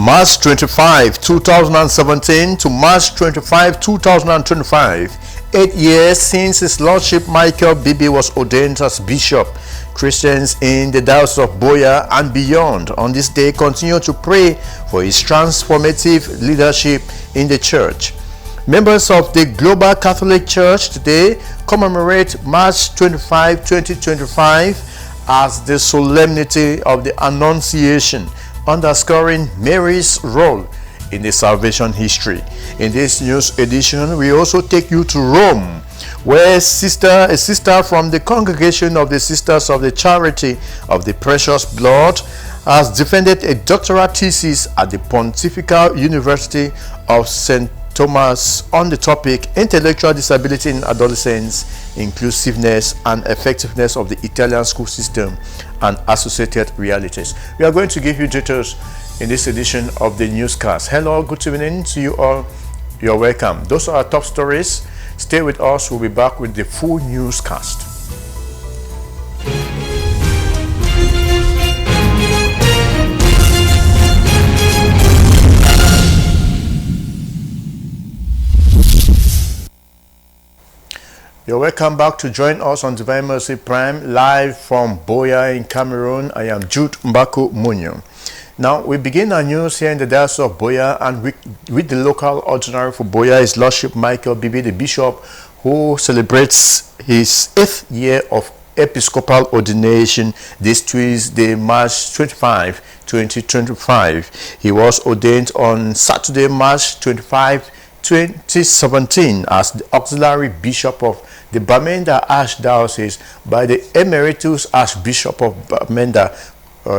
March 25, 2017 to March 25, 2025, 8 years since His Lordship Michael Bibi was ordained as Bishop. Christians in the Diocese of Boya and beyond on this day continue to pray for his transformative leadership in the Church. Members of the Global Catholic Church today commemorate March 25, 2025 as the Solemnity of the Annunciation, underscoring Mary's role in the salvation history. In this news edition, we also take you to Rome, where a sister from the Congregation of the Sisters of the Charity of the Precious Blood has defended a doctoral thesis at the Pontifical University of St. Thomas on the topic Intellectual Disability in Adolescents, Inclusiveness and Effectiveness of the Italian School System and Associated Realities. We are going to give you details in this edition of the newscast. Hello, good evening to you all. You're welcome. Those are our top stories. Stay with us. We'll be back with the full newscast. You're welcome back to join us on Divine Mercy Prime, live from Boya in Cameroon. I am Jude Mbako Munyo. Now, we begin our news here in the Diocese of Boya and with the local ordinary for Boya, His Lordship Michael Bibi, the Bishop, who celebrates his 8th year of Episcopal ordination this Tuesday, March 25, 2025. He was ordained on Saturday, March 25, 2017 as the Auxiliary Bishop of the Bamenda Archdiocese by the Emeritus Archbishop of Bamenda,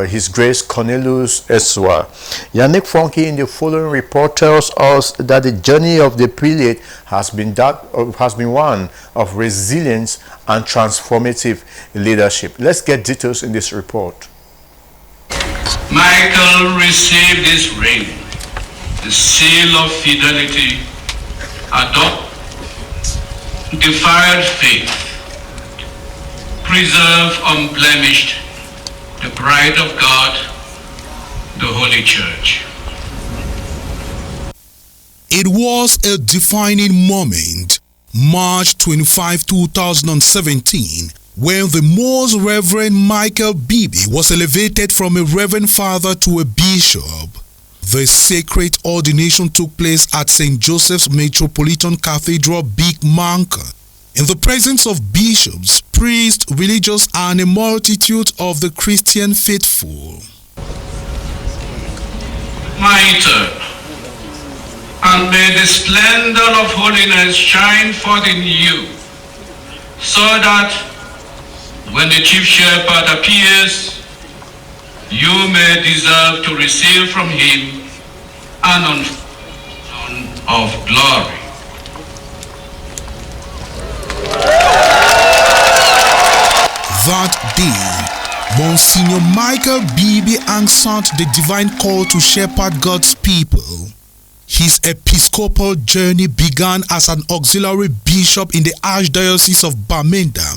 His Grace Cornelius Eswa. Yannick Fonke in the following report tells us that the journey of the prelate has been one of resilience and transformative leadership. Let's get details in this report. Michael received this ring, the seal of fidelity, defied faith, preserve unblemished the bride of God, the Holy Church. It was a defining moment, March 25, 2017, when the Most Reverend Michael Bibi was elevated from a Reverend Father to a Bishop. The sacred ordination took place at St. Joseph's Metropolitan Cathedral, Big Manka, in the presence of bishops, priests, religious, and a multitude of the Christian faithful. My turn, and may the splendor of holiness shine forth in you, so that when the chief shepherd appears, you may deserve to receive from him an unfolding of glory. That day, Monsignor Michael Bibi answered the divine call to shepherd God's people. His episcopal journey began as an auxiliary bishop in the Archdiocese of Bamenda,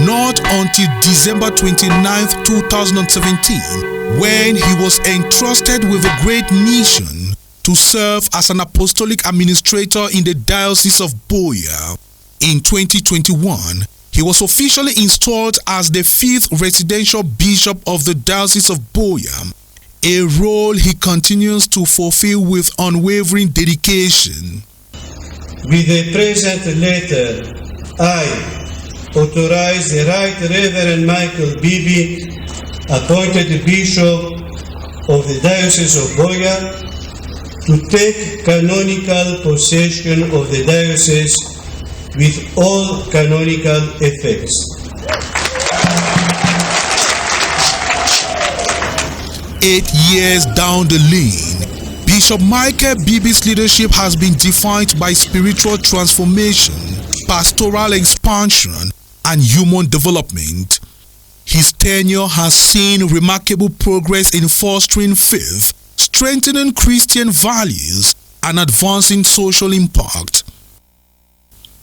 not until December 29, 2017, when he was entrusted with a great mission to serve as an apostolic administrator in the Diocese of Boya. In 2021, he was officially installed as the 5th residential bishop of the Diocese of Boya, a role he continues to fulfill with unwavering dedication. With the present letter, I authorize the Right Reverend Michael Bibi, appointed Bishop of the Diocese of Boya, to take canonical possession of the diocese with all canonical effects. Eight years down the lane, Bishop Michael Bibi's leadership has been defined by spiritual transformation, pastoral expansion, and human development. His tenure has seen remarkable progress in fostering faith, strengthening Christian values, and advancing social impact.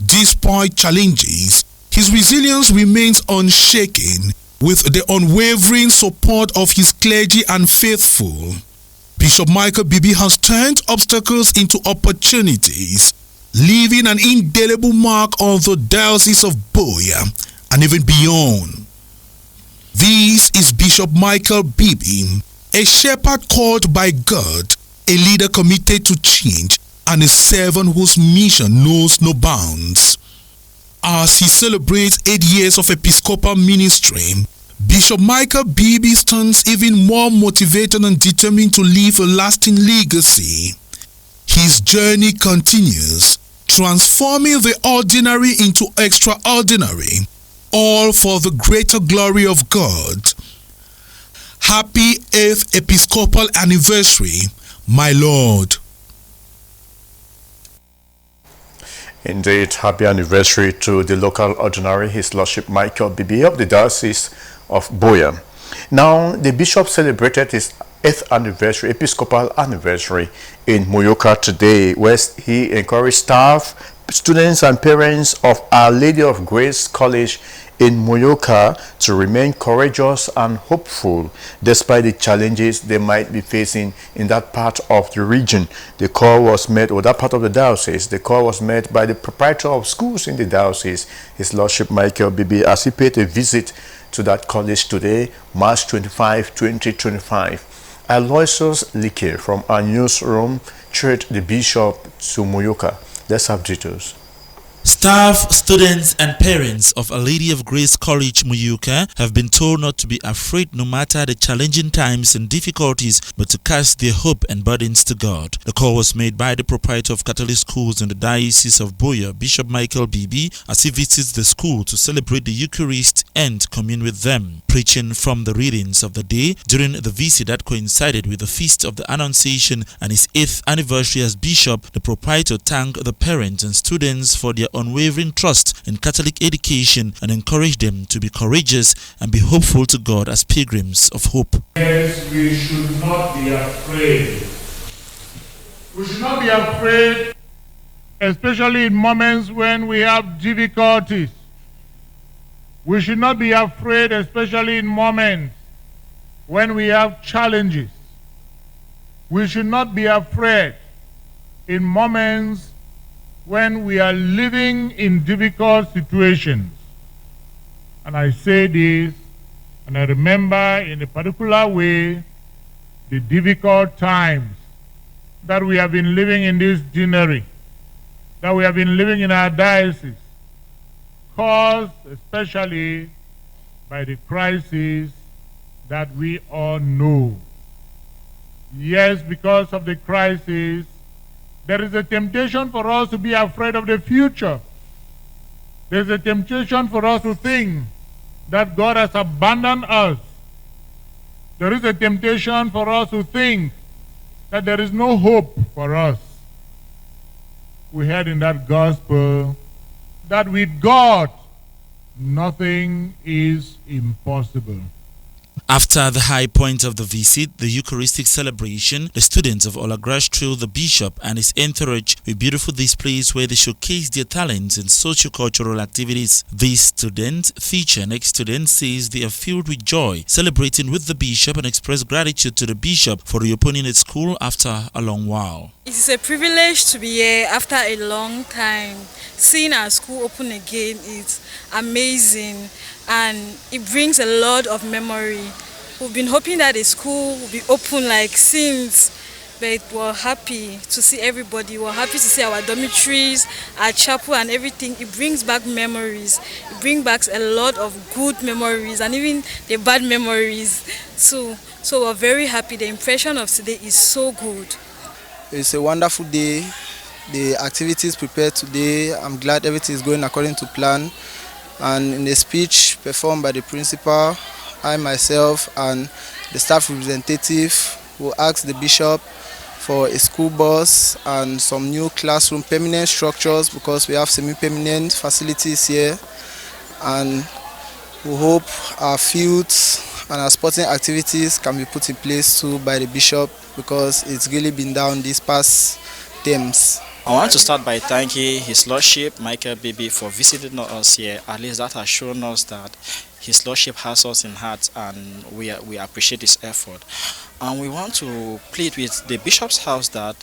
Despite challenges, his resilience remains unshaken, with the unwavering support of his clergy and faithful. Bishop Michael Bibi has turned obstacles into opportunities, leaving an indelible mark on the Diocese of Buea and even beyond. This is Bishop Michael Bibi, a shepherd called by God, a leader committed to change, and a servant whose mission knows no bounds. As he celebrates 8 years of episcopal ministry, Bishop Michael Bibi stands even more motivated and determined to leave a lasting legacy. His journey continues, transforming the ordinary into extraordinary, all for the greater glory of God. Happy 8th Episcopal Anniversary, my Lord. Indeed, happy anniversary to the local ordinary, His Lordship Michael Bibi of the Diocese of Buea. Now, the bishop celebrated his 8th anniversary, episcopal anniversary in Muyoka today, where he encouraged staff, students and parents of Our Lady of Grace College in Muyoka to remain courageous and hopeful despite the challenges they might be facing in that part of the region. The call was made, or that part of the diocese, the call was made by the proprietor of schools in the diocese, His Lordship Michael Bibi, as he paid a visit to that college today, March 25, 2025. Aloysius Like from our newsroom treated the bishop to Muyoka. Let's have details. Staff, students and parents of Our Lady of Grace College Muyoka have been told not to be afraid no matter the challenging times and difficulties, but to cast their hope and burdens to God. The call was made by the proprietor of Catholic schools in the Diocese of Buea, Bishop Michael Bibi, as he visits the school to celebrate the Eucharist and commune with them. Preaching from the readings of the day during the visit that coincided with the Feast of the Annunciation and his 8th anniversary as bishop, the proprietor thanked the parents and students for their unwavering trust in Catholic education and encouraged them to be courageous and be hopeful to God as pilgrims of hope. Yes, we should not be afraid. We should not be afraid, especially in moments when we have difficulties. We should not be afraid, especially in moments when we have challenges. We should not be afraid in moments when we are living in difficult situations. And I say this, and I remember in a particular way the difficult times that we have been living in this deanery, that we have been living in our diocese, caused especially by the crisis that we all know. Yes, because of the crisis, there is a temptation for us to be afraid of the future. There's a temptation for us to think that God has abandoned us. There is a temptation for us to think that there is no hope for us. We heard in that gospel that with God, nothing is impossible. After the high point of the visit, the Eucharistic celebration, the students of Olagrash thrilled the bishop and his entourage with beautiful displays where they showcased their talents in socio-cultural activities. These students, feature next student, says they are filled with joy, celebrating with the bishop and express gratitude to the bishop for reopening its school after a long while. It is a privilege to be here after a long time. Seeing our school open again is amazing and it brings a lot of memory. We've been hoping that the school will be open like since, but we're happy to see everybody. We're happy to see our dormitories, our chapel and everything. It brings back memories. It brings back a lot of good memories and even the bad memories. So we're very happy. The impression of today is so good. It's a wonderful day. The activities prepared today, I'm glad everything is going according to plan. And in a speech performed by the principal, I myself and the staff representative will ask the bishop for a school bus and some new classroom permanent structures because we have semi-permanent facilities here. And we hope our fields and our sporting activities can be put in place too by the bishop because it's really been down these past terms. I want to start by thanking His Lordship Michael Bibi for visiting us here. At least that has shown us that His Lordship has us in heart, and we appreciate his effort. And we want to plead with the Bishop's House that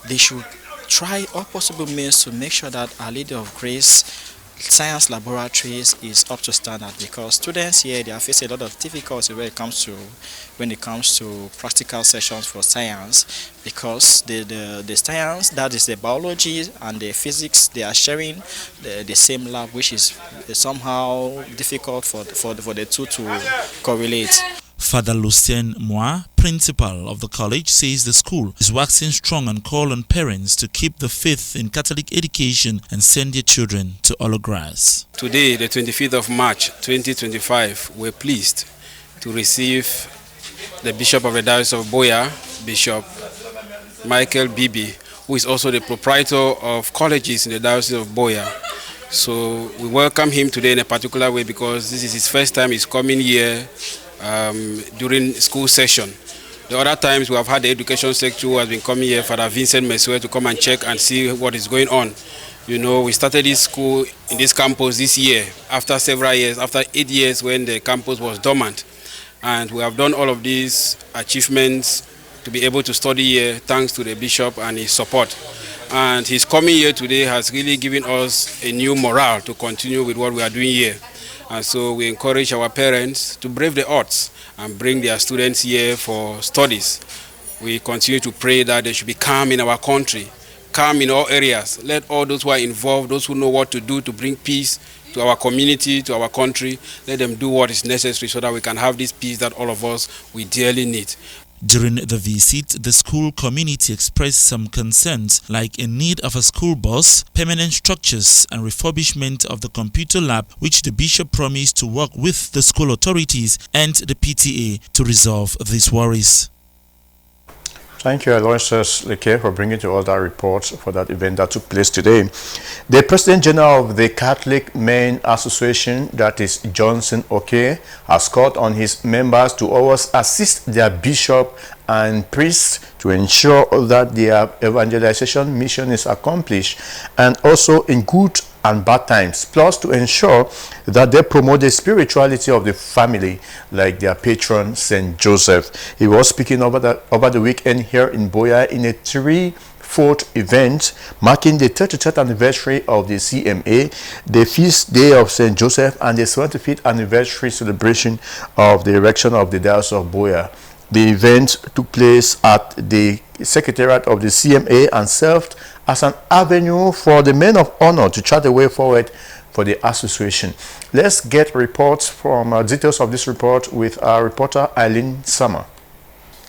they should try all possible means to make sure that Our Lady of Grace Science Laboratories is up to standard, because students here, they are facing a lot of difficulty when it comes to practical sessions for science, because the science, that is the biology and the physics, they are sharing the same lab, which is somehow difficult for the two to correlate. Father Lucien Moi, principal of the college, says the school is waxing strong and call on parents to keep the faith in Catholic education and send their children to Allogras. Today, the 25th of March 2025, we're pleased to receive the Bishop of the Diocese of Buea, Bishop Michael Bibi, who is also the proprietor of colleges in the Diocese of Buea. So we welcome him today in a particular way because this is his first time he's coming here during school session. The other times we have had the education secretary who has been coming here, Father Vincent Mesue, to come and check and see what is going on. You know, we started this school in this campus this year, after several years, after 8 years when the campus was dormant. And we have done all of these achievements to be able to study here thanks to the bishop and his support. And his coming here today has really given us a new morale to continue with what we are doing here. And so we encourage our parents to brave the odds and bring their students here for studies. We continue to pray that there should be calm in our country, calm in all areas. Let all those who are involved, those who know what to do to bring peace to our community, to our country, let them do what is necessary so that we can have this peace that all of us we dearly need. During the visit, the school community expressed some concerns like a need of a school bus, permanent structures and refurbishment of the computer lab, which the bishop promised to work with the school authorities and the PTA to resolve these worries. Thank you, Aloysius Leke, for bringing to all that reports for that event that took place today. The President General of the Catholic Men Association, that is Johnson Oke, has called on his members to always assist their bishop and priests to ensure that their evangelization mission is accomplished, and also in good and bad times, plus to ensure that they promote the spirituality of the family like their patron Saint Joseph. He was speaking over the weekend here in Buea in a three-fold event marking the 33rd anniversary of the CMA, the feast day of Saint Joseph, and the 75th anniversary celebration of the erection of the Diocese of Buea. The event took place at the Secretariat of the CMA and served as an avenue for the men of honor to chart the way forward for the association. Let's get reports from details of this report with our reporter Eileen Summer.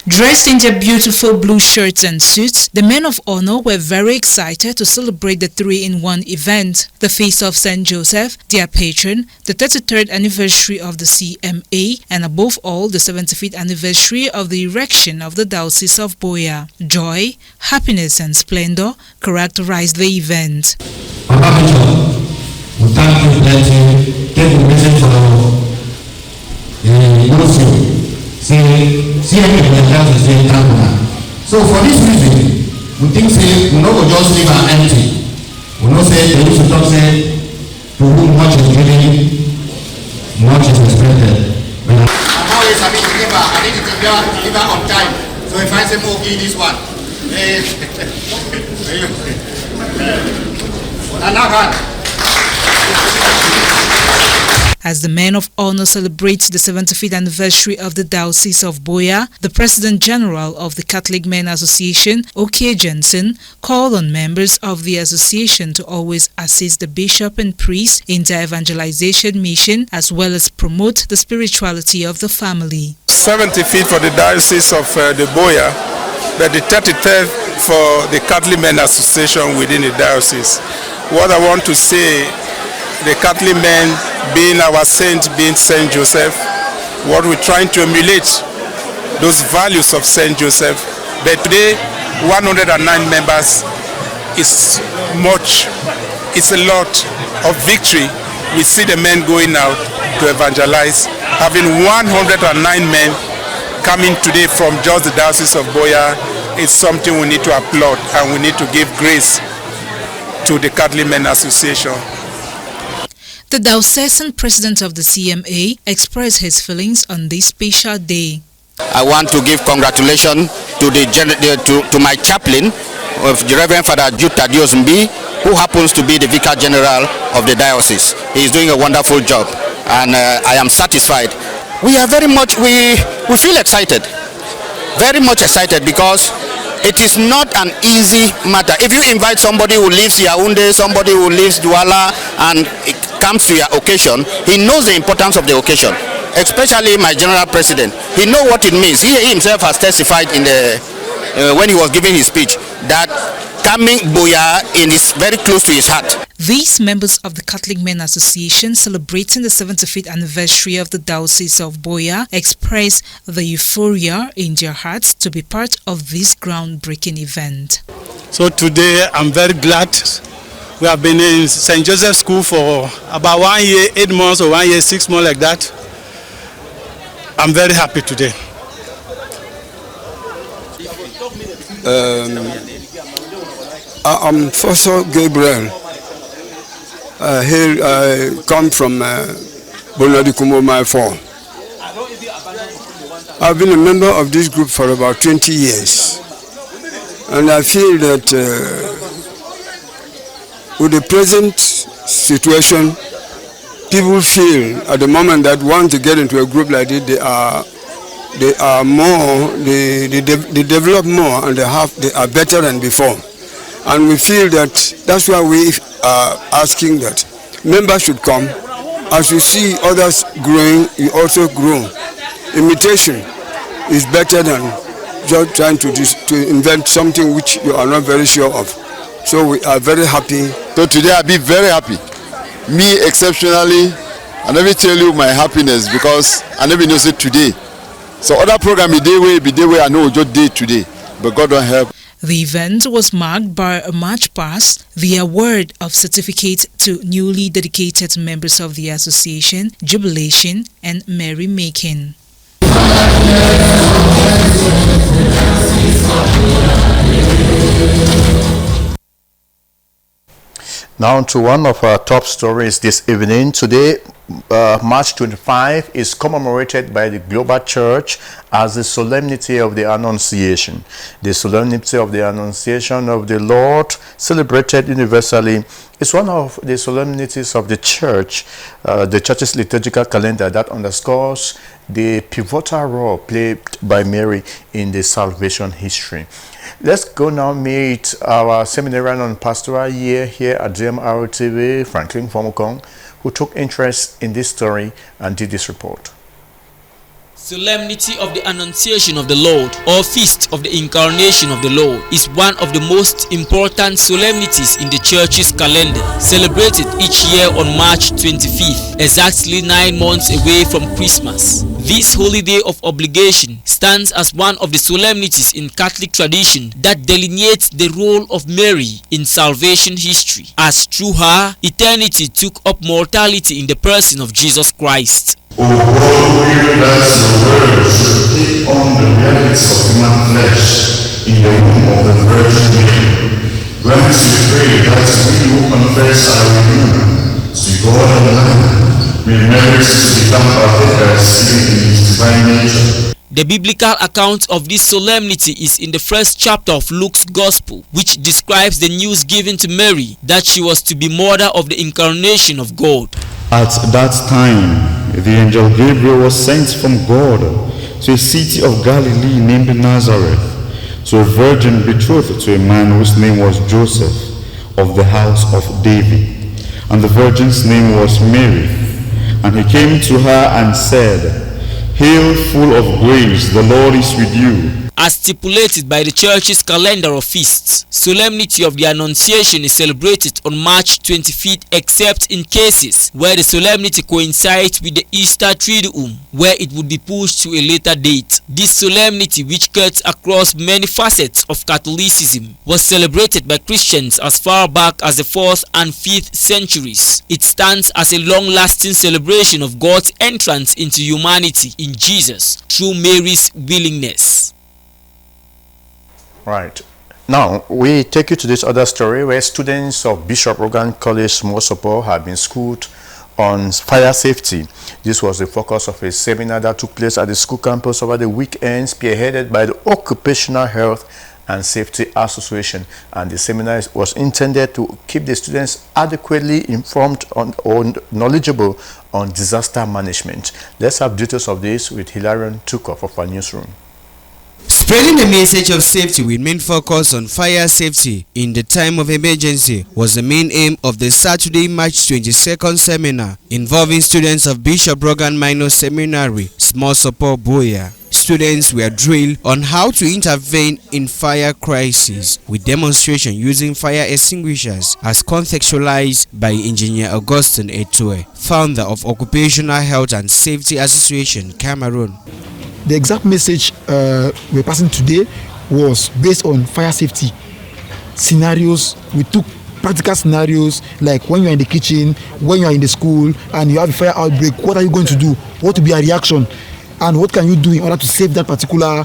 Dressed in their beautiful blue shirts and suits, the men of honor were very excited to celebrate the 3-in-1 event, the Feast of St. Joseph, their patron, the 33rd anniversary of the CMA, and above all, the 75th anniversary of the erection of the Diocese of Buea. Joy, happiness and splendor characterized the event. Papa Bishop, we thank you that you take the message for so for this reason, we think say we don't just leave our empty. We don't say they used to talk say to whom much is given, much is expected. I'm always having to give her, I need to give her on time. So if I say okay, this one. As the men of honor celebrate the 75th anniversary of the Diocese of Buea, the President General of the Catholic Men Association, Oke Johnson, called on members of the association to always assist the bishop and priest in their evangelization mission, as well as promote the spirituality of the family. 75th for the Diocese of the Buea, but the 33rd for the Catholic Men Association within the diocese. What I want to say, the Catholic men being our saint, being Saint Joseph, what we're trying to emulate, those values of Saint Joseph. But today, 109 members is much, it's a lot of victory. We see the men going out to evangelize, having 109 men coming today from just the Diocese of Buea. It's something we need to applaud, and we need to give grace to the Catholic Men Association. The diocesan president of the CMA expressed his feelings on this special day. I want to give congratulations to my chaplain, of the Reverend Father Jude Thaddeus Mbi, who happens to be the Vicar General of the diocese. He is doing a wonderful job, and I am satisfied. We are we feel excited, very much excited, because it is not an easy matter. If you invite somebody who lives Yaoundé, somebody who lives Douala, and it comes to your occasion, he knows the importance of the occasion, especially my general president. He knows what it means. He himself has testified in when he was giving his speech that coming Buea is very close to his heart. These members of the Catholic Men Association celebrating the 75th anniversary of the Diocese of Buea express the euphoria in their hearts to be part of this groundbreaking event. So today I'm very glad. We have been in St. Joseph's School for about 1 year, 8 months, or 1 year, 6 months, like that. I'm very happy today. I'm Fosso Gabriel. Here I come from Bonadikumo Mile 4. I've been a member of this group for about 20 years. And I feel that with the present situation, people feel at the moment that once they get into a group like this, they develop more, and they are better than before. And we feel that that's why we are asking that members should come. As we see others growing, we also grow. Imitation is better than just trying to invent something which you are not very sure of. So we are very happy. So today I'll be very happy. Me exceptionally, I never tell you my happiness because I never know it today. So other program be day way I know just day today, but God don't help. The event was marked by a march past, the award of certificates to newly dedicated members of the association, jubilation, and merrymaking. Now to one of our top stories this evening. Today, March 25 is commemorated by the Global Church as the Solemnity of the Annunciation. The Solemnity of the Annunciation of the Lord, celebrated universally, is one of the solemnities of the Church, the Church's liturgical calendar, that underscores the pivotal role played by Mary in the salvation history. Let's go now meet our seminarian on pastoral year here at GMRO TV, Franklin Fomukong, who took interest in this story and did this report. Solemnity of the Annunciation of the Lord, or Feast of the Incarnation of the Lord, is one of the most important solemnities in the Church's calendar, celebrated each year on March 25th, exactly 9 months away from Christmas. This holiday of obligation stands as one of the solemnities in Catholic tradition that delineates the role of Mary in salvation history, as through her, eternity took up mortality in the person of Jesus Christ. O God, who realized your word should take on the reality of human flesh in the womb of the Virgin Mary, grant we pray that we who confess our union to God and Lamb may merit to become partakers in His divine nature. The biblical account of this solemnity is in the first chapter of Luke's Gospel, which describes the news given to Mary that she was to be mother of the incarnation of God. At that time, the angel Gabriel was sent from God to a city of Galilee named Nazareth, to a virgin betrothed to a man whose name was Joseph, of the house of David. And the virgin's name was Mary. And he came to her and said, Hail, full of grace, the Lord is with you. As stipulated by the Church's calendar of feasts, Solemnity of the Annunciation is celebrated on March 25th except in cases where the solemnity coincides with the Easter Triduum, where it would be pushed to a later date. This solemnity, which cuts across many facets of Catholicism, was celebrated by Christians as far back as the 4th and 5th centuries. It stands as a long-lasting celebration of God's entrance into humanity in Jesus through Mary's willingness. Right. Now, we take you to this other story where students of Bishop Rogan College Mosopo have been schooled on fire safety. This was the focus of a seminar that took place at the school campus over the weekend, spearheaded by the Occupational Health and Safety Association, and the seminar was intended to keep the students adequately informed or knowledgeable on disaster management. Let's have details of this with Hilarion Tukov of our newsroom. Spreading the message of safety with main focus on fire safety in the time of emergency was the main aim of the Saturday, March 22nd seminar involving students of Bishop Brogan Minor Seminary, Small Support Boya. Students were drilled on how to intervene in fire crises with demonstration using fire extinguishers as contextualized by Engineer Augustine Etoe, founder of Occupational Health and Safety Association, Cameroon. The exact message we're passing today was based on fire safety scenarios. We took practical scenarios like when you're in the kitchen, when you're in the school, and you have a fire outbreak. What are you going to do? What will be a reaction? And what can you do in order to save that particular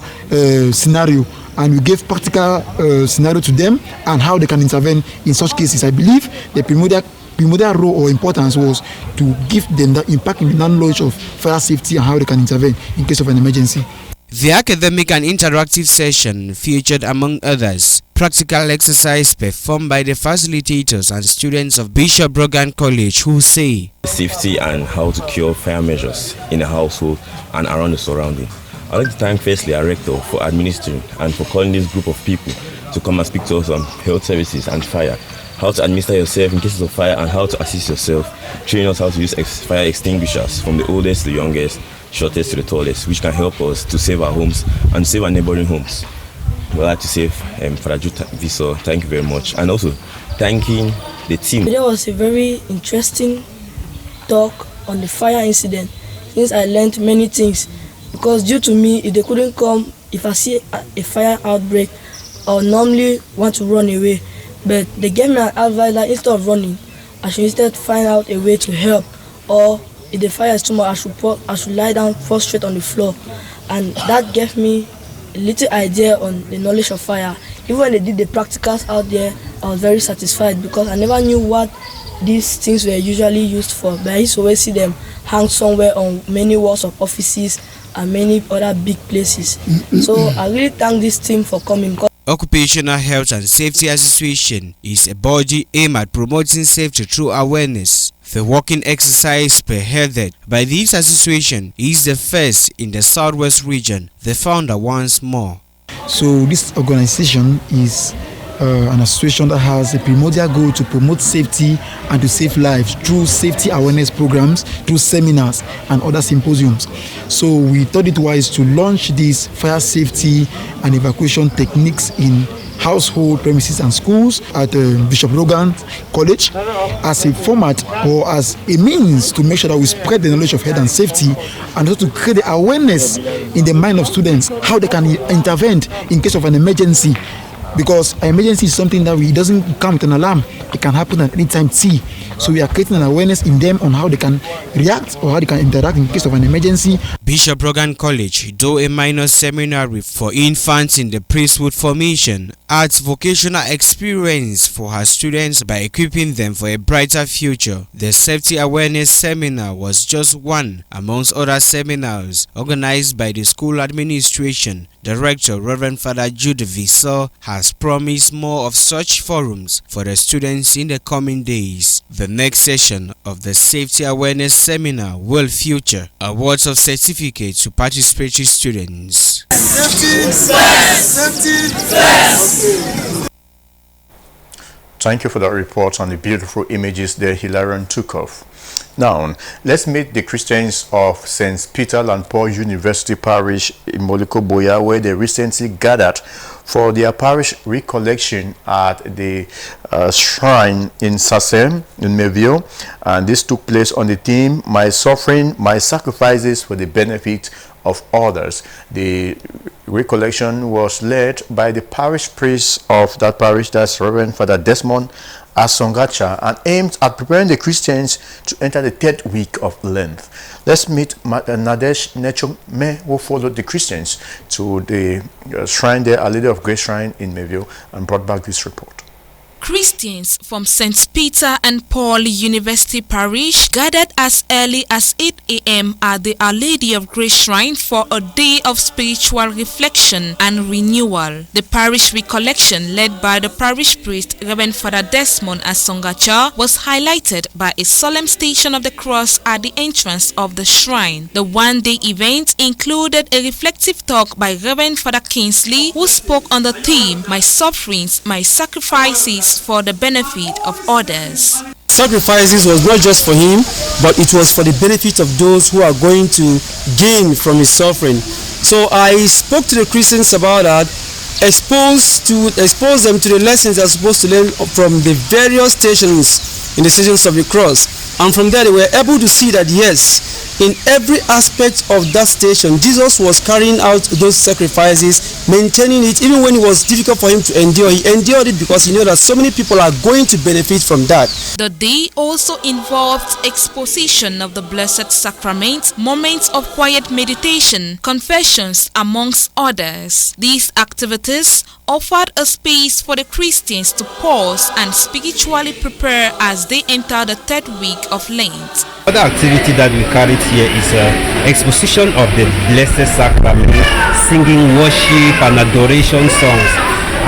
scenario? And we gave practical scenario to them and how they can intervene in such cases. I believe the primordial role or importance was to give them the impact in the knowledge of fire safety and how they can intervene in case of an emergency. The academic and interactive session featured, among others, practical exercise performed by the facilitators and students of Bishop Brogan College, who say safety and how to cure fire measures in the household and around the surrounding. I'd like to thank firstly our rector for administering and for calling this group of people to come and speak to us on health services and fire, how to administer yourself in cases of fire and how to assist yourself, training us how to use fire extinguishers from the oldest to the youngest, shortest to the tallest, which can help us to save our homes and save our neighboring homes. We'd like to say Father Jude Viso, thank you very much, and also thanking the team. There was a very interesting talk on the fire incident, since I learned many things, because due to me, if they couldn't come, if I see a fire outbreak, I would normally want to run away, but they gave me an advice that instead of running, I should instead find out a way to help, or if the fire is too much, I should lie down, fall straight on the floor, and that gave me a little idea on the knowledge of fire. Even when they did the practicals out there, I was very satisfied because I never knew what these things were usually used for, but I used to always see them hang somewhere on many walls of offices and many other big places. So I really thank this team for coming. Occupational Health and Safety Association is a body aimed at promoting safety through awareness. The walking exercise spearheaded by this association is the first in the Southwest region. The founder once more. So this organization is an association that has a primordial goal to promote safety and to save lives through safety awareness programs, through seminars and other symposiums. So we thought it wise to launch these fire safety and evacuation techniques in household premises and schools at Bishop Brogan College as a format or as a means to make sure that we spread the knowledge of health and safety, and also to create the awareness in the mind of students how they can intervene in case of an emergency. Because an emergency is something that doesn't come with an alarm. It can happen at any time T. So we are creating an awareness in them on how they can react or how they can interact in case of an emergency. Bishop Brogan College, though a minor seminary for infants in the priesthood formation, adds vocational experience for her students by equipping them for a brighter future. The Safety Awareness Seminar was just one amongst other seminars organized by the school administration. Director Reverend Father Jude Viso has promised more of such forums for the students in the coming days. The next session of the Safety Awareness Seminar will feature awards of certificates to participatory students. Safety first! Safety first! Thank you for that report on the beautiful images there Hilarion took off. Now, let's meet the Christians of St. Peter and Paul University Parish in Moloko Boya, where they recently gathered for their parish recollection at the shrine in Sassem, in Mevio. And this took place on the theme, My Suffering, My Sacrifices for the Benefit of Others. The recollection was led by the parish priest of that parish, that's Reverend Father Desmond Asongacha, and aimed at preparing the Christians to enter the third week of Lent. Let's meet Nadesh Nechome, who followed the Christians to the shrine there, Our Lady of Grace Shrine in Mevio, and brought back this report. Christians from St. Peter and Paul University Parish gathered as early as 8 a.m. at the Our Lady of Grace Shrine for a day of spiritual reflection and renewal. The parish recollection, led by the parish priest Reverend Father Desmond Asongacha, was highlighted by a solemn station of the cross at the entrance of the shrine. The one-day event included a reflective talk by Reverend Father Kingsley, who spoke on the theme, "My Sufferings, My Sacrifices for the Benefit of Others." Sacrifices was not just for him, but it was for the benefit of those who are going to gain from his suffering. So I spoke to the Christians about that, expose them to the lessons they're supposed to learn from the various stations in the Stations of the Cross. And from there they were able to see that yes, in every aspect of that station, Jesus was carrying out those sacrifices, maintaining it, even when it was difficult for him to endure. He endured it because he knew that so many people are going to benefit from that. The day also involved exposition of the Blessed Sacrament, moments of quiet meditation, confessions, amongst others. These activities offered a space for the Christians to pause and spiritually prepare as they enter the third week of Lent. Other activity that we carried here is exposition of the Blessed Sacrament, singing worship and adoration songs.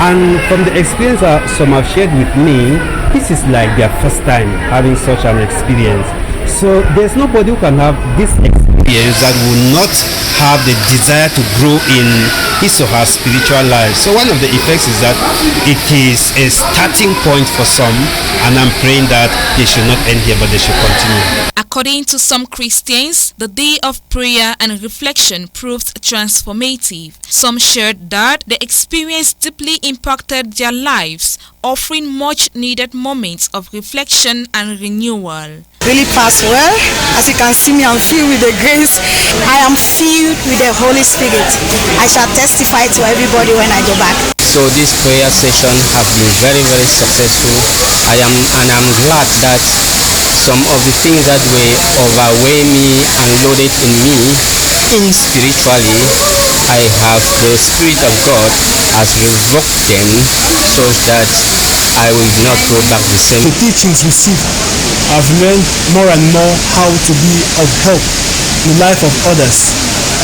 And from the experience some have shared with me, this is like their first time having such an experience. So there's nobody who can have this experience that will not have the desire to grow in his or her spiritual life. So one of the effects is that it is a starting point for some, and I'm praying that they should not end here, but they should continue. According to some Christians, the day of prayer and reflection proved transformative. Some shared that the experience deeply impacted their lives, offering much needed moments of reflection and renewal. Really passed well. As you can see me, I'm filled with the grace. I am filled with the Holy Spirit. I shall testify to everybody when I go back. So this prayer session have been very, very successful. I'm glad that some of the things that were overweighing me and loaded in me spiritually, I have the Spirit of God has revoked them so that I will not go back the same. The teachings received, I've learned more and more how to be of help in the life of others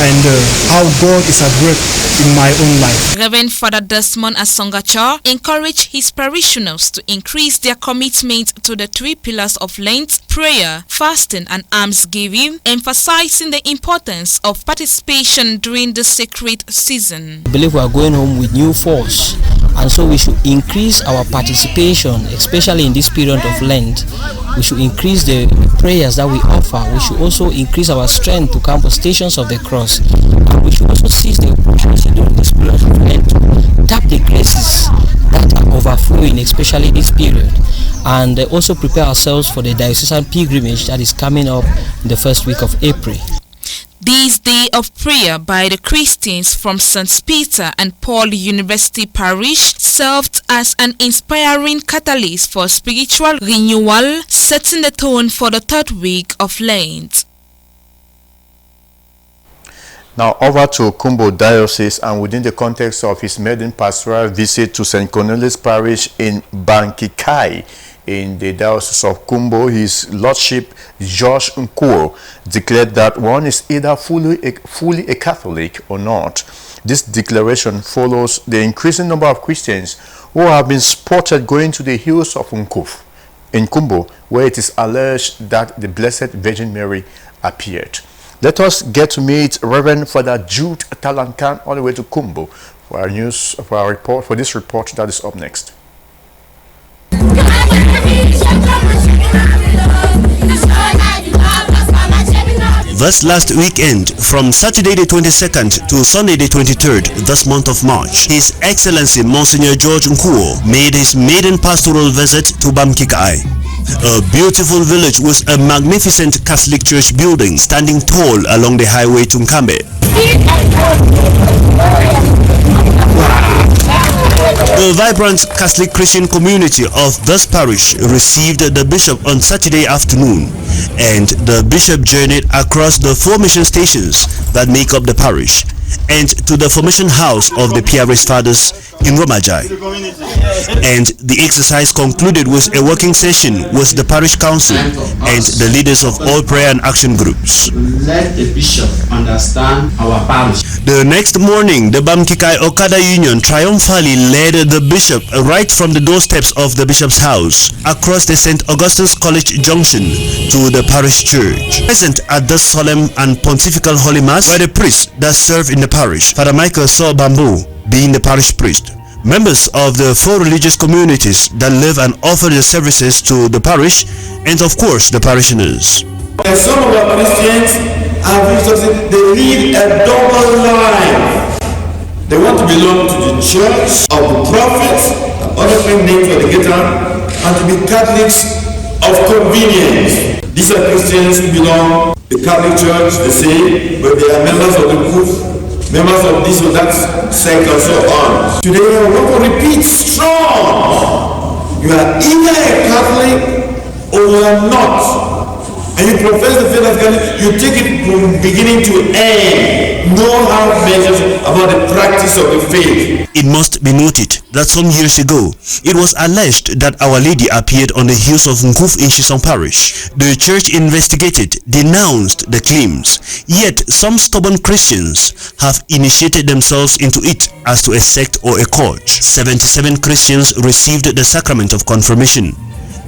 and how God is at work in my own life. Reverend Father Desmond Asongacha encouraged his parishioners to increase their commitment to the three pillars of Lent: prayer, fasting, and almsgiving, emphasizing the importance of participation during the sacred season. I believe we are going home with new force, and so we should increase our participation, especially in this period of Lent. We should increase the prayers that we offer. We should also increase our strength to come to Stations of the Cross. And we should also seize the opportunity during this period of Lent to tap the graces that are overflowing, especially this period. And also prepare ourselves for the diocesan pilgrimage that is coming up in the first week of April. This day of prayer by the Christians from St. Peter and Paul University Parish served as an inspiring catalyst for spiritual renewal, setting the tone for the third week of Lent. Now over to Kumbo Diocese, and within the context of his maiden pastoral visit to St. Cornelius Parish in Bankikai, in the Diocese of Kumbo, His Lordship George Nkuo declared that one is either fully a Catholic or not. This declaration follows the increasing number of Christians who have been spotted going to the hills of Nkuf in Kumbo, where it is alleged that the Blessed Virgin Mary appeared. Let us get to meet Reverend Father Jude Talankan all the way to Kumbo for this report that is up next. This last weekend, from Saturday the 22nd to Sunday the 23rd this month of March, His Excellency Monsignor George Nkuo made his maiden pastoral visit to Bamkikai, a beautiful village with a magnificent Catholic church building standing tall along the highway to Nkambe. The vibrant Catholic Christian community of this parish received the bishop on Saturday afternoon, and the bishop journeyed across the 4 mission stations that make up the parish. and to the formation house of the PRS fathers in Romajai. And the exercise concluded with a working session with the parish council and the leaders of all prayer and action groups. Let the bishop understand our parish. The next morning, the Bamkikai Okada Union triumphantly led the bishop right from the doorsteps of the bishop's house across the St. Augustine's College Junction to the parish church. Present at the solemn and pontifical holy mass were the priests that serve in the parish, Father Michael Saw Bamboo being the parish priest, members of the 4 religious communities that live and offer the services to the parish, and of course the parishioners. And some of our Christians have they lead a double life. They want to belong to the church of the prophets, other names for the guitar, and to be Catholics of convenience. These are Christians who belong to the Catholic Church, they say, but they are members of the group, members of this or that sect and so on. Today I want to repeat strong. You are either a Catholic or you are not. And you profess the faith of God, you take it from beginning to end. No half measures about the practice of the faith. It must be noted that some years ago, it was alleged that Our Lady appeared on the hills of Nkuf in Shisong Parish. The church investigated, denounced the claims, yet some stubborn Christians have initiated themselves into it as to a sect or a cult. 77 Christians received the sacrament of confirmation.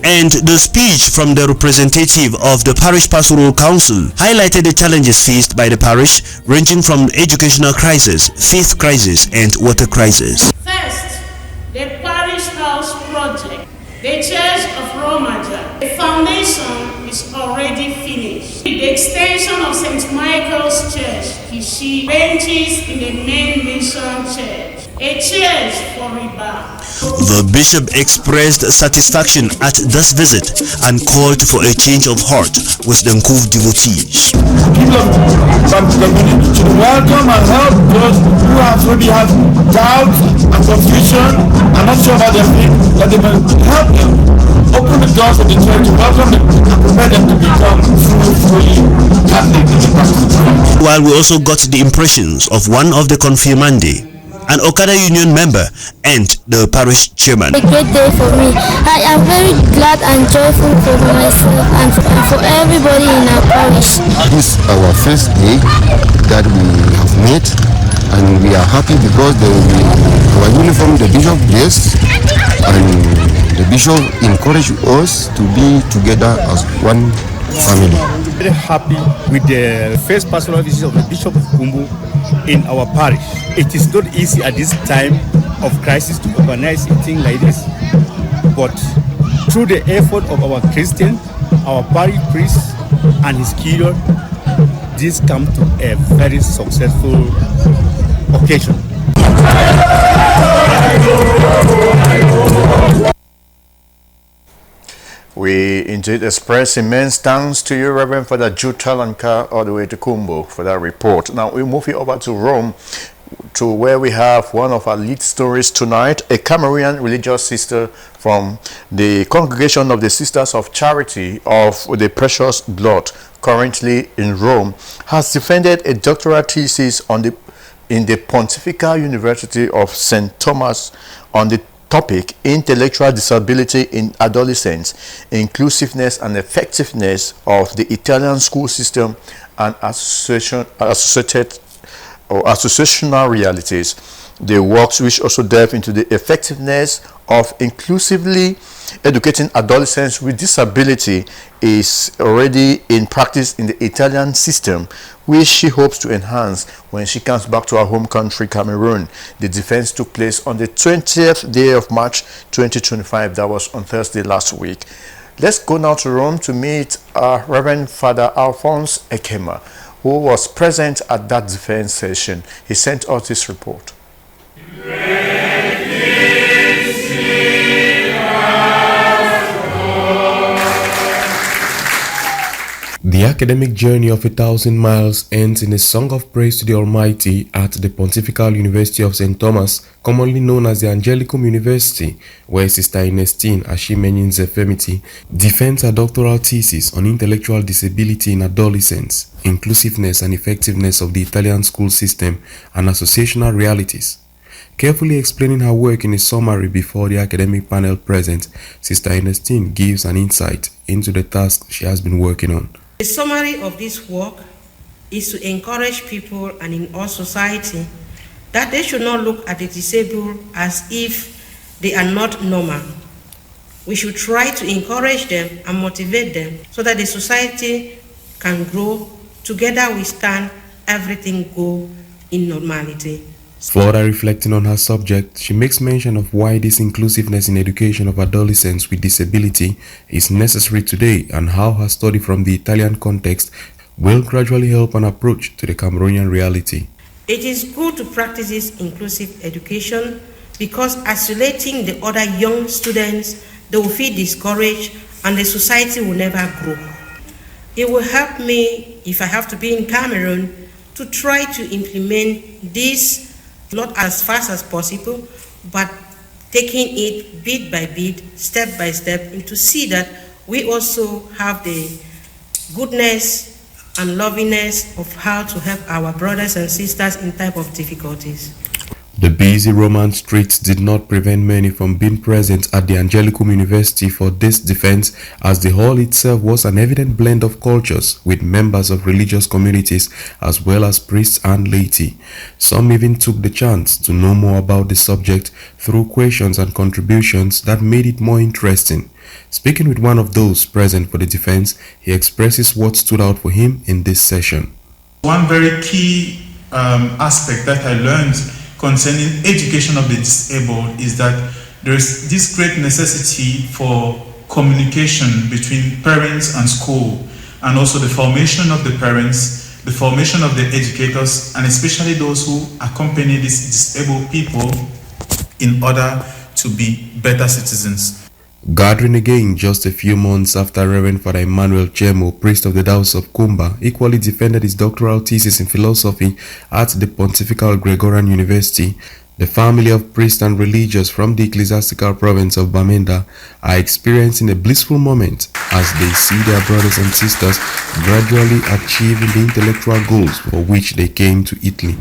And the speech from the representative of the Parish Pastoral Council highlighted the challenges faced by the parish, ranging from educational crisis, faith crisis, and water crisis. First, the Parish House project, the Church of Romajai. The foundation is already finished. The extension of St. Michael's Church, Kishi, benches in the main mission church, a church for rebirth. The bishop expressed satisfaction at this visit and called for a change of heart with the Nkuf devotees. People of the community should welcome and help those who have maybe have doubt and confusion and not sure about their faith, that they will help them open the doors of the church to welcome them and prepare them to become fully Catholic in the practice. While we also got the impressions of one of the confirmandi, an Okada Union member, and the parish chairman. A great day for me. I am very glad and joyful for myself and for everybody in our parish. This is our first day that we have met, and we are happy because our uniform, the bishop dressed, and the bishop encouraged us to be together as one family. Very happy with the first pastoral visit of the Bishop of Kumbu in our parish. It is not easy at this time of crisis to organize a thing like this, but through the effort of our Christian, our parish priest and his keynote, this come to a very successful occasion. We indeed express immense thanks to you, Reverend Father Jude Talanka, all the way to Kumbo for that report. Now we move it over to Rome, to where we have one of our lead stories tonight. A Cameroonian religious sister from the Congregation of the Sisters of Charity of the Precious Blood, currently in Rome, has defended a doctoral thesis in the Pontifical University of St. Thomas on the topic Intellectual Disability in Adolescents, Inclusiveness and Effectiveness of the Italian School System and Associational Realities. The works, which also delve into the effectiveness of inclusively educating adolescents with disability, is already in practice in the Italian system, which she hopes to enhance when she comes back to her home country, Cameroon. The defense took place on the 20th day of March 2025. That was on Thursday last week. Let's go now to Rome to meet Reverend Father Alphonse Ekema, who was present at that defense session. He sent us this report. The The academic journey of 1,000 miles ends in a song of praise to the Almighty at the Pontifical University of St. Thomas, commonly known as the Angelicum University, where Sister Ernestine Ashimenyin Zefemiti defends her doctoral thesis on intellectual disability in adolescents, inclusiveness and effectiveness of the Italian school system, and associational realities. Carefully explaining her work in a summary before the academic panel present, Sister Ernestine gives an insight into the task she has been working on. The summary of this work is to encourage people and in all society that they should not look at the disabled as if they are not normal. We should try to encourage them and motivate them so that the society can grow. Together we stand, everything go in normality. Further reflecting on her subject, she makes mention of why this inclusiveness in education of adolescents with disability is necessary today and how her study from the Italian context will gradually help an approach to the Cameroonian reality. It is good to practice this inclusive education because isolating the other young students, they will feel discouraged and the society will never grow. It will help me, if I have to be in Cameroon, to try to implement this not as fast as possible, but taking it bit by bit, step by step, and to see that we also have the goodness and lovingness of how to help our brothers and sisters in time of difficulties. The busy Roman streets did not prevent many from being present at the Angelicum University for this defense, as the hall itself was an evident blend of cultures with members of religious communities as well as priests and laity. Some even took the chance to know more about the subject through questions and contributions that made it more interesting. Speaking with one of those present for the defense, he expresses what stood out for him in this session. One very key aspect that I learned concerning education of the disabled is that there is this great necessity for communication between parents and school, and also the formation of the parents, the formation of the educators, and especially those who accompany these disabled people in order to be better citizens. Gathering again just a few months after Reverend Father Emmanuel Chemo, priest of the Diocese of Kumba, equally defended his doctoral thesis in philosophy at the Pontifical Gregorian University, the family of priests and religious from the ecclesiastical province of Bamenda are experiencing a blissful moment as they see their brothers and sisters gradually achieving the intellectual goals for which they came to Italy.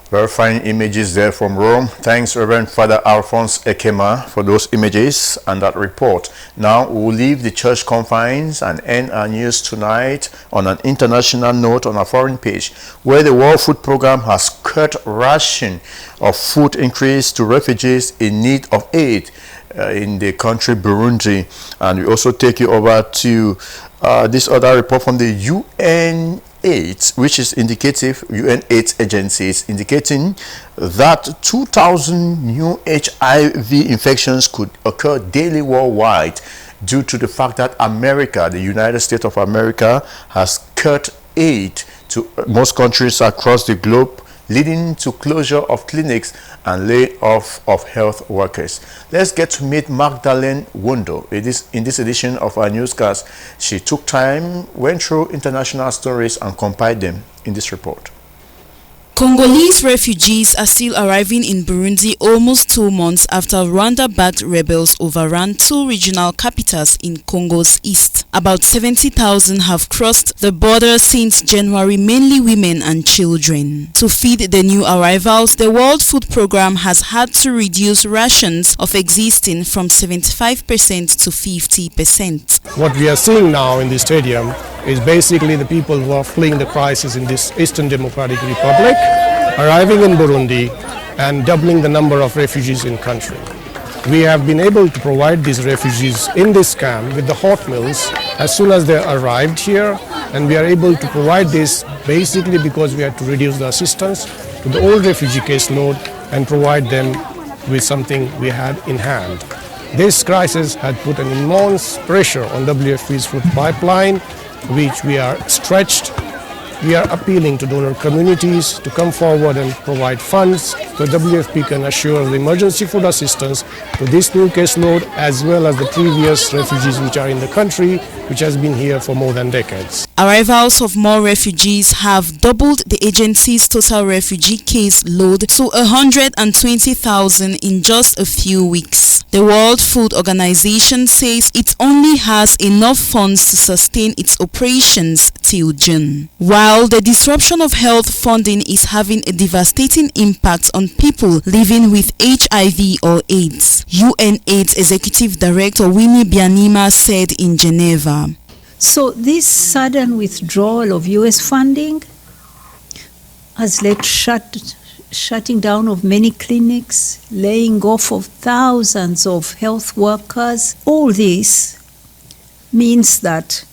Verifying images there from Rome. Thanks, Reverend Father Alphonse Ekema, for those images and that report. Now we will leave the church confines and end our news tonight on an international note on our foreign page, where the World Food Programme has cut ration of food increase to refugees in need of aid in the country Burundi. And we also take you over to this other report from the UN AIDS, which is indicative, UN AIDS agency is indicating that 2,000 new HIV infections could occur daily worldwide due to the fact that America, the United States of America, has cut aid to most countries across the globe, leading to closure of clinics and layoff of health workers. Let's get to meet Magdalene Wondo. In this edition of our newscast, she took time, went through international stories and compiled them in this report. Congolese refugees are still arriving in Burundi almost 2 months after Rwanda-backed rebels overran 2 regional capitals in Congo's east. About 70,000 have crossed the border since January, mainly women and children. To feed the new arrivals, the World Food Programme has had to reduce rations of existing from 75% to 50%. What we are seeing now in the stadium is basically the people who are fleeing the crisis in this Eastern Democratic Republic, arriving in Burundi and doubling the number of refugees in country. We have been able to provide these refugees in this camp with the hot meals as soon as they arrived here, and we are able to provide this basically because we had to reduce the assistance to the old refugee caseload and provide them with something we had in hand. This crisis had put an immense pressure on WFP's food pipeline, which we are stretched we are appealing to donor communities to come forward and provide funds so WFP can assure the emergency food assistance to this new caseload as well as the previous refugees which are in the country, which has been here for more than decades. Arrivals of more refugees have doubled the agency's total refugee case load to 120,000 in just a few weeks. The World Food Organization says it only has enough funds to sustain its operations till June. While the disruption of health funding is having a devastating impact on people living with HIV or AIDS, UNAIDS Executive Director Winnie Byanyima said in Geneva. So this sudden withdrawal of US funding has led shutting down of many clinics, laying off of thousands of health workers. All this means that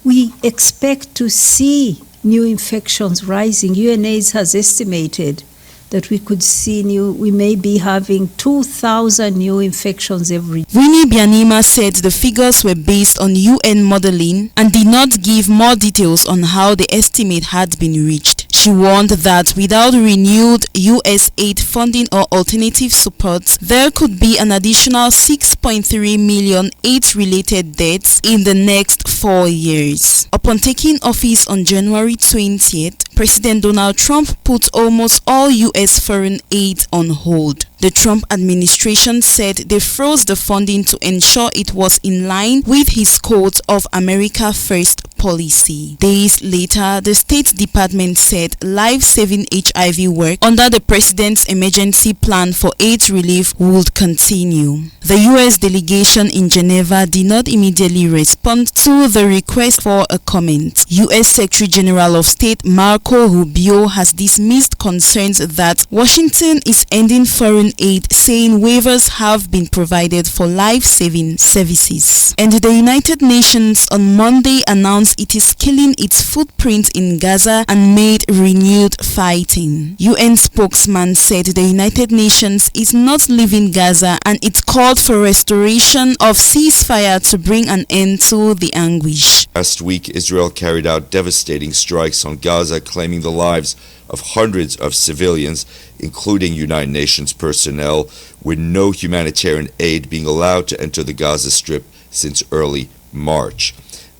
we expect to see new infections rising. UNAIDS has estimated that we may be having 2,000 new infections every day. Winnie Byanyima said the figures were based on UN modeling and did not give more details on how the estimate had been reached. She warned that without renewed US aid funding or alternative support, there could be an additional 6.3 million AIDS-related deaths in the next 4 years. Upon taking office on January 20th, President Donald Trump put almost all US foreign aid on hold. The Trump administration said they froze the funding to ensure it was in line with his quote of America First policy. Days later, the State Department said life-saving HIV work under the President's emergency plan for AIDS relief would continue. The US delegation in Geneva did not immediately respond to the request for a comment. US Secretary General of State Marco Rubio has dismissed concerns that Washington is ending foreign aid, saying waivers have been provided for life-saving services. And the United Nations on Monday announced it is killing its footprint in Gaza amid renewed fighting. UN spokesman said the United Nations is not leaving Gaza and it called for restoration of ceasefire to bring an end to the anguish. Last week, Israel carried out devastating strikes on Gaza, claiming the lives of hundreds of civilians, including United Nations personnel, with no humanitarian aid being allowed to enter the Gaza Strip since early March.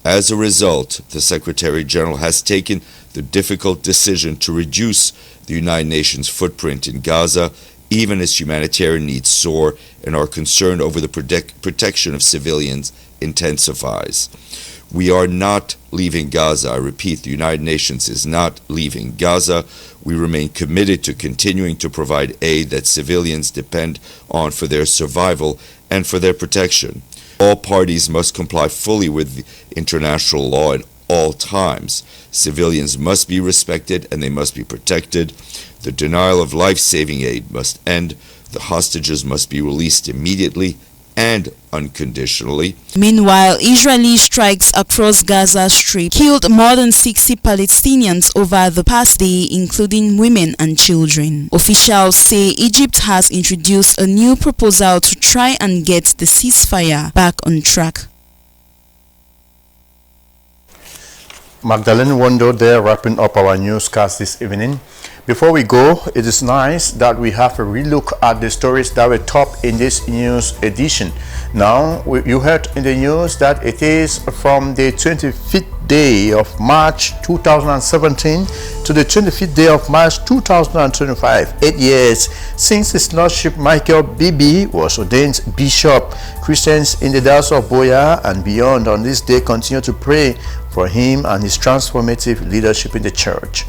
As a result, the Secretary General has taken the difficult decision to reduce the United Nations footprint in Gaza, even as humanitarian needs soar and our concern over the protection of civilians intensifies. We are not leaving Gaza. I repeat, the United Nations is not leaving Gaza. We remain committed to continuing to provide aid that civilians depend on for their survival and for their protection. All parties must comply fully with international law at all times. Civilians must be respected and they must be protected. The denial of life-saving aid must end. The hostages must be released immediately and unconditionally. Meanwhile, Israeli strikes across Gaza Strip killed more than 60 Palestinians over the past day, including women and children. Officials say Egypt has introduced a new proposal to try and get the ceasefire back on track. Magdalene Wondo there, wrapping up our newscast this evening. Before we go, it is nice that we have a relook at the stories that were top in this news edition. Now, you heard in the news that it is from the 25th day of March 2017 to the 25th day of March 2025. 8 years since His Lordship Michael Bibi was ordained Bishop. Christians in the Dalles of Boya and beyond on this day continue to pray for him and his transformative leadership in the church.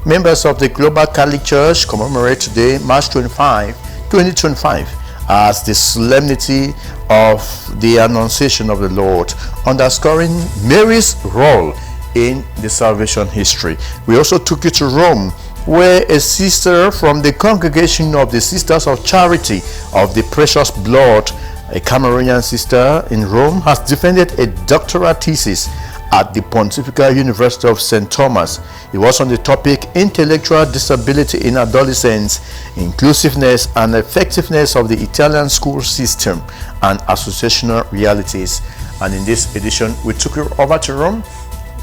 Members of the Global Catholic Church commemorate today, March 25, 2025, as the solemnity of the Annunciation of the Lord, underscoring Mary's role in the salvation history. We also took you to Rome, where a sister from the Congregation of the Sisters of Charity of the Precious Blood, a Cameroonian sister in Rome, has defended a doctoral thesis at the Pontifical University of St. Thomas. It was on the topic Intellectual Disability in Adolescents, Inclusiveness and Effectiveness of the Italian School System and Associational Realities. And in this edition, we took you over to Rome,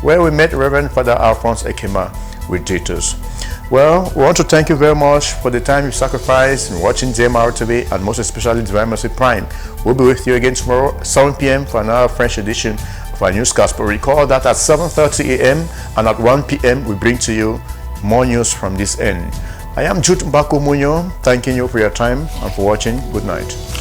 where we met Reverend Father Alphonse Ekema with daughters. Well, we want to thank you very much for the time you sacrificed in watching JMR TV, and most especially Divine Mercy Prime. We'll be with you again tomorrow, 7 p.m. for another French edition of our news gospel. Recall that at 7:30 a.m. and at 1 p.m. we bring to you more news from this end. I am Jude Mbako Munyo, thanking you for your time and for watching. Good night.